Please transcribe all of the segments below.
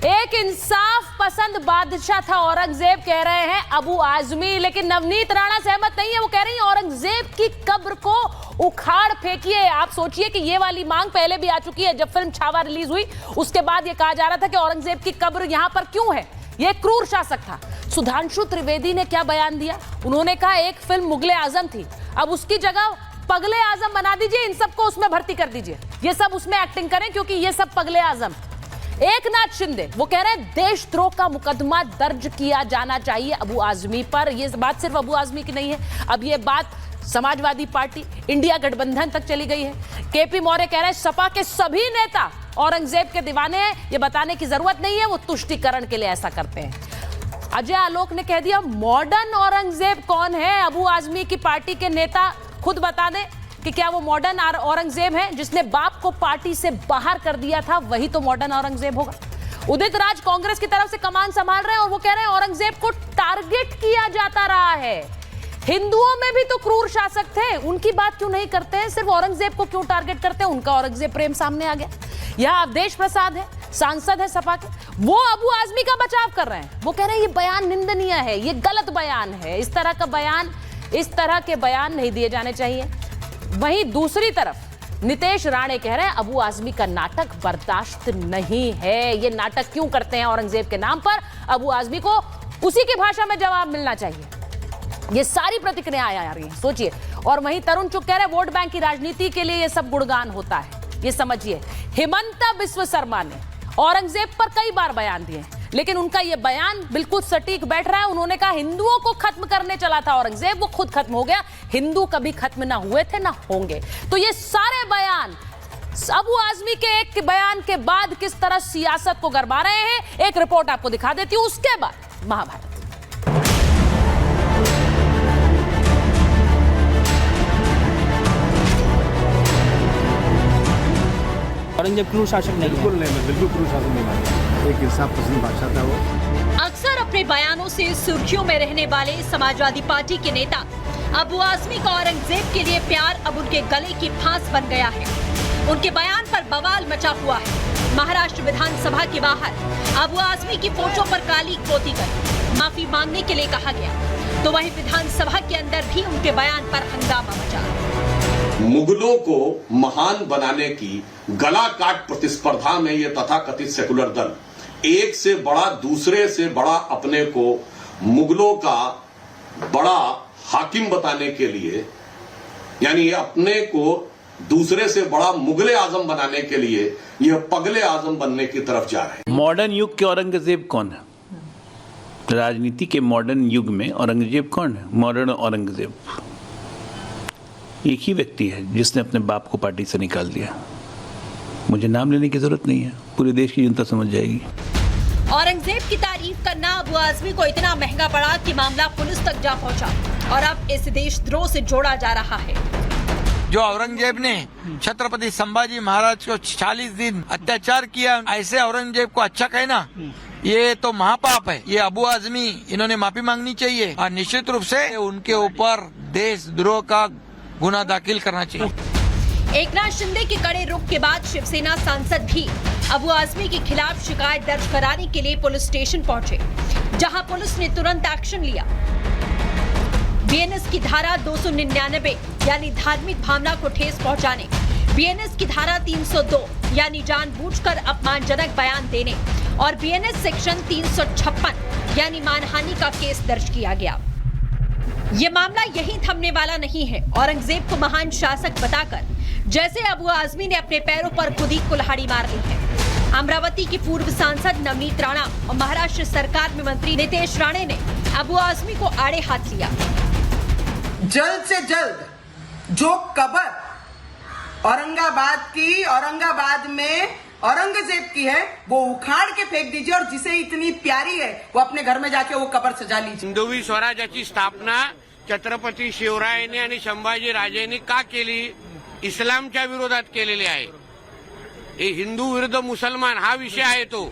एक इंसाफ पसंद बादशाह था औरंगजेब, कह रहे हैं अबू आजमी। लेकिन नवनीत राणा सहमत नहीं है। वो कह रही है औरंगजेब की कब्र को उखाड़ फेंकिए। आप सोचिए कि ये वाली मांग पहले भी आ चुकी है। जब फिल्म छावा रिलीज हुई उसके बाद ये कहा जा रहा था कि औरंगजेब की कब्र यहां पर क्यों है, ये क्रूर शासक था। सुधांशु त्रिवेदी ने क्या बयान दिया? उन्होंने कहा एक फिल्म मुगले आजम थी, अब उसकी जगह पगले आजम बना दीजिए, इन सबको उसमें भर्ती कर दीजिए, ये सब उसमें एक्टिंग करें क्योंकि ये सब पगले आजम। एकनाथ शिंदे वो कह रहे हैं देशद्रोह का मुकदमा दर्ज किया जाना चाहिए अबू आजमी पर। ये बात सिर्फ अबू आजमी की नहीं है, अब ये बात समाजवादी पार्टी, इंडिया गठबंधन तक चली गई है। केपी मौर्य कह रहे हैं सपा के सभी नेता औरंगजेब के दीवाने हैं, ये बताने की जरूरत नहीं है, वो तुष्टीकरण के लिए ऐसा करते हैं। अजय आलोक ने कह दिया मॉडर्न औरंगजेब कौन है? अबू आजमी की पार्टी के नेता खुद बता दें कि क्या वो मॉडर्न औरंगजेब है जिसने बाप को पार्टी से बाहर कर दिया था, वही तो मॉडर्न औरंगजेब होगा। उदित राज कांग्रेस की तरफ से कमान संभाल रहे हैं और वो कह रहे हैं औरंगजेब को टारगेट किया जाता रहा है। हिंदुओं में भी तो क्रूर शासक थे, उनकी बात क्यों नहीं करते हैं, सिर्फ औरंगजेब को क्यों टारगेट करते हैं? उनका औरंगजेब प्रेम सामने आ गया। यहाँ अवधेश प्रसाद है, सांसद है सपा के, वो अबू आजमी का बचाव कर रहे हैं। वो कह रहे हैं ये बयान निंदनीय है, ये गलत बयान है, इस तरह के बयान नहीं दिए जाने चाहिए। वहीं दूसरी तरफ नितेश राणे कह रहे हैं अबू आजमी का नाटक बर्दाश्त नहीं है। ये नाटक क्यों करते हैं औरंगजेब के नाम पर? अबू आजमी को उसी की भाषा में जवाब मिलना चाहिए। ये सारी प्रतिक्रियाएं आ रही हैं, सोचिए। और वहीं तरुण चुग कह रहे हैं वोट बैंक की राजनीति के लिए ये सब गुणगान होता है, ये समझिए। हिमंता बिस्व शर्मा ने औरंगजेब पर कई बार बयान दिए, लेकिन उनका यह बयान बिल्कुल सटीक बैठ रहा है। उन्होंने कहा हिंदुओं को खत्म करने चला था औरंगजेब, वो खुद खत्म हो गया, हिंदू कभी खत्म ना हुए थे ना होंगे। तो ये सारे बयान अबू आजमी के एक बयान के बाद किस तरह सियासत को गरमा रहे हैं, एक रिपोर्ट आपको दिखा देती हूं, उसके बाद महाभारत। औरंगजेब क्रूर शासक नहीं है। बिल्कुल नहीं, बिल्कुल क्रूर शासक नहीं मानता। एक इंसाफ पसंद बादशाह था वो। अक्सर अपने बयानों से सुर्खियों में रहने वाले समाजवादी पार्टी के नेता अबू आजमी का औरंगजेब के लिए प्यार अब उनके गले की फांस बन गया है। उनके बयान पर बवाल मचा हुआ है। महाराष्ट्र विधानसभा के बाहर अबू आजमी की फोटो पर काली पोती कर माफी मांगने के लिए कहा गया, तो वहीं विधानसभा के अंदर भी उनके बयान पर हंगामा मचा। मुगलों को महान बनाने की गला काट प्रतिस्पर्धा में ये तथाकथित सेकुलर दल एक से बड़ा दूसरे से बड़ा अपने को मुगलों का बड़ा हाकिम बताने के लिए, यानी अपने को दूसरे से बड़ा मुगले आजम बनाने के लिए यह पगले आजम बनने की तरफ जा रहे हैं। मॉडर्न युग के औरंगजेब कौन है? राजनीति के मॉडर्न युग में औरंगजेब कौन है? मॉडर्न औरंगजेब एक ही व्यक्ति है जिसने अपने बाप को पार्टी से निकाल दिया। मुझे नाम लेने की जरूरत नहीं है, पूरे देश की जनता समझ जाएगी। औरंगजेब की तारीफ करना अबू आजमी को इतना महंगा पड़ा कि मामला पुलिस तक जा पहुंचा और अब इस देशद्रोह से जोड़ा जा रहा है। जो औरंगजेब ने छत्रपति संभाजी महाराज को 40 दिन अत्याचार किया, ऐसे औरंगजेब को अच्छा कहना ये तो महापाप है। ये अबू आजमी इन्होंने माफी मांगनी चाहिए और निश्चित रूप से उनके ऊपर देशद्रोह का गुना दाखिल करना चाहिए। एकनाथ शिंदे के कड़े रुख के बाद शिवसेना सांसद भी अबू आजमी के खिलाफ शिकायत दर्ज कराने के लिए पुलिस स्टेशन पहुंचे, जहां पुलिस ने तुरंत एक्शन लिया। बीएनएस की धारा 299 यानी धार्मिक भावना को ठेस पहुंचाने, बीएनएस की धारा 302 यानी जानबूझकर अपमानजनक बयान देने और बीएनएस सेक्शन 356 यानी मानहानि का केस दर्ज किया गया। ये मामला यहीं थमने वाला नहीं है। औरंगजेब को महान शासक बताकर जैसे अबू आजमी ने अपने पैरों पर खुद ही कुल्हाड़ी मार ली है। अमरावती की पूर्व सांसद नवनीत राणा और महाराष्ट्र सरकार में मंत्री नितेश राणे ने अबू आजमी को आड़े हाथ लिया। जल्द से जल्द जो कब्र औरंगाबाद में औरंगजेब की है वो उखाड़ के फेक दीजिए और जिसे इतनी प्यारी है वो अपने घर में जाके वो कब्र सजा लीजिए। हिंदवी स्वराज्याची स्थापना छत्रपती शिवरायांनी आणि संभाजी राजांनी का केली? इस्लामच्या विरोधात केलेली आहे। हे हिंदू विरुद्ध मुसलमान हा विषय आहे तो।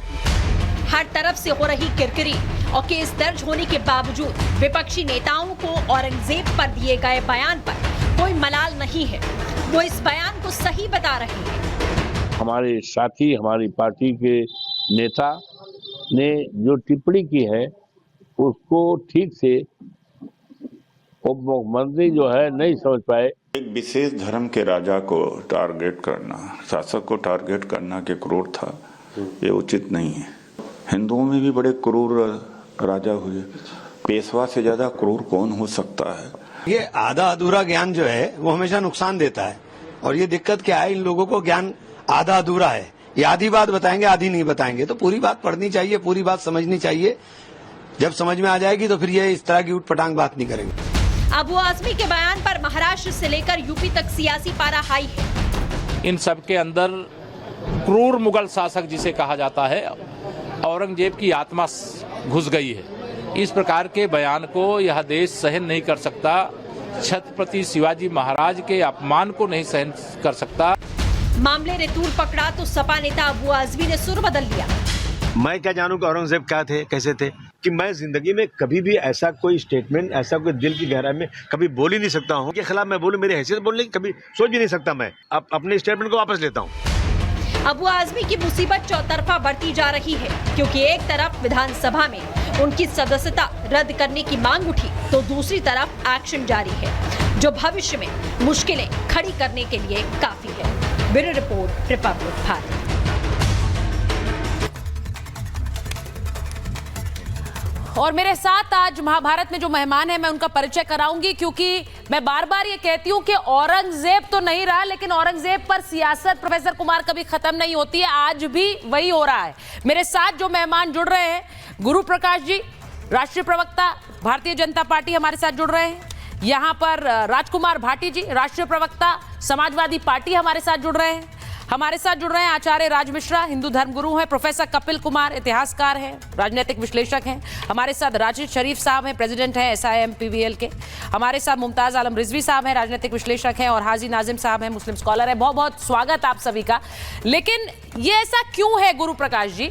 हर तरफ से हो रही किरकिरी और केस दर्ज होने के बावजूद विपक्षी नेताओं को औरंगजेब पर दिए गए बयान पर कोई मलाल नहीं है। वो इस बयान को सही बता रहे हैं। हमारे साथी, हमारी पार्टी के नेता ने जो टिप्पणी की है उसको ठीक से उप मुख्यमंत्री जो है नहीं समझ पाए। एक विशेष धर्म के राजा को टारगेट करना, शासक को टारगेट करना कि क्रूर था, ये उचित नहीं है। हिंदुओं में भी बड़े क्रूर राजा हुए, पेशवा से ज्यादा क्रूर कौन हो सकता है। ये आधा अधूरा ज्ञान जो है वो हमेशा नुकसान देता है, और ये दिक्कत क्या है, इन लोगों को ज्ञान आधा अधूरा है। ये आधी बात बताएंगे, आधी नहीं बताएंगे। तो पूरी बात पढ़नी चाहिए, पूरी बात समझनी चाहिए। जब समझ में आ जाएगी तो फिर ये इस तरह की उठपटांग बात नहीं करेंगे। अबू आजमी के बयान पर महाराष्ट्र से लेकर यूपी तक सियासी पारा हाई है। इन सब के अंदर क्रूर मुगल शासक जिसे कहा जाता है, औरंगजेब की आत्मा घुस गई है। इस प्रकार के बयान को यह देश सहन नहीं कर सकता। छत्रपति शिवाजी महाराज के अपमान को नहीं सहन कर सकता। मामले ने तूल पकड़ा तो सपा नेता अबू आजमी ने सुर बदल लिया। मैं क्या जानूं कि औरंगजेब क्या थे, कैसे थे, कि मैं जिंदगी में कभी भी ऐसा कोई स्टेटमेंट, ऐसा कोई दिल की गहराई में कभी बोल ही नहीं सकता हूं। के खिलाफ मैं बोलूं, मेरी हैसियत बोलने की कभी सोच भी नहीं सकता। मैं अपने स्टेटमेंट को वापस लेता हूं। अबू आजमी की मुसीबत चौतरफा बढ़ती जा रही है, क्योंकि एक तरफ विधानसभा में उनकी सदस्यता रद्द करने की मांग उठी तो दूसरी तरफ एक्शन जारी है, जो भविष्य में मुश्किलें खड़ी करने के लिए काफी है। Bureau report, Republic Bharat. और मेरे साथ आज महाभारत में जो मेहमान है मैं उनका परिचय कराऊंगी, क्योंकि मैं बार बार ये कहती हूँ कि औरंगजेब तो नहीं रहा, लेकिन औरंगजेब पर सियासत प्रोफेसर कुमार कभी खत्म नहीं होती है। आज भी वही हो रहा है। मेरे साथ जो मेहमान जुड़ रहे हैं, गुरु प्रकाश जी, राष्ट्रीय प्रवक्ता भारतीय जनता पार्टी, हमारे साथ जुड़ रहे हैं। यहाँ पर राजकुमार भाटी जी, राष्ट्रीय प्रवक्ता समाजवादी पार्टी, हमारे साथ जुड़ रहे हैं। हमारे साथ जुड़ रहे हैं आचार्य राज मिश्रा, हिंदू धर्मगुरु हैं। प्रोफेसर कपिल कुमार, इतिहासकार हैं, राजनीतिक विश्लेषक हैं। हमारे साथ राशिद शरीफ साहब हैं, प्रेसिडेंट हैं SIMPVL के। हमारे साथ मुमताज आलम रिजवी साहब हैं, राजनीतिक विश्लेषक हैं। और हाजी नाजिम साहब हैं, मुस्लिम स्कॉलर हैं। बहुत बहुत स्वागत आप सभी का। लेकिन ये ऐसा क्यों है गुरु प्रकाश जी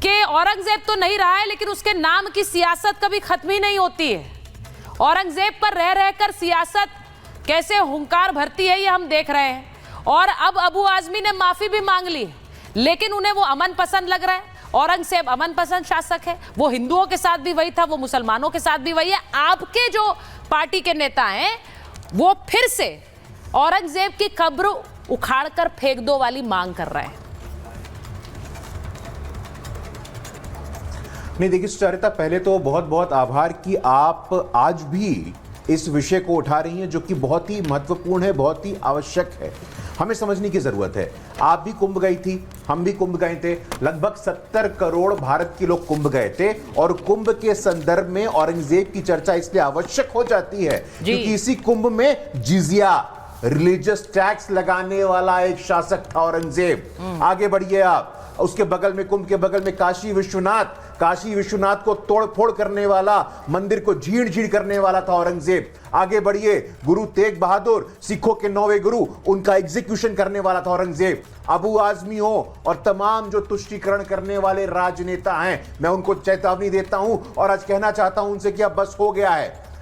कि औरंगजेब तो नहीं रहा है, लेकिन उसके नाम की सियासत कभी खत्म ही नहीं होती है। औरंगजेब पर रह रहकर सियासत कैसे हुंकार भरती है, ये हम देख रहे हैं। और अब अबू आजमी ने माफी भी मांग ली, लेकिन उन्हें वो अमन पसंद लग रहा है। औरंगजेब अमन पसंद शासक है, वो हिंदुओं के साथ भी वही था, वो मुसलमानों के साथ भी वही है। आपके जो पार्टी के नेता हैं वो फिर से औरंगजेब की कब्र उखाड़कर फेंक दो वाली मांग कर रहे हैं। नहीं देखिए सुचारिता, पहले तो बहुत बहुत आभार कि आप आज भी इस विषय को उठा रही हैं, जो कि बहुत ही महत्वपूर्ण है, बहुत ही आवश्यक है। हमें समझने की जरूरत है। आप भी कुंभ गई थी, हम भी कुंभ गए थे। लगभग 70 करोड़ भारत के लोग कुंभ गए थे। और कुंभ के संदर्भ में औरंगजेब की चर्चा इसलिए आवश्यक हो जाती है क्योंकि इसी कुंभ में जिजिया, रिलीजियस टैक्स लगाने वाला एक शासक था औरंगजेब। आगे बढ़िए आप, उसके बगल में, कुंभ के बगल में काशी विश्वनाथ को तोड़ फोड़ करने वाला, मंदिर को झीड़ झीड़ करने वाला था औरंगजेब। आगे बढ़िए, गुरु तेग बहादुर, सिखों के 9वें गुरु, उनका एग्जीक्यूशन करने वाला था औरंगजेब। अबू आजमी हो और तमाम जो तुष्टीकरण करने वाले राजनेता हैं, मैं उनको चेतावनी देता हूं और आज कहना चाहता हूं उनसे कि अब बस हो गया है।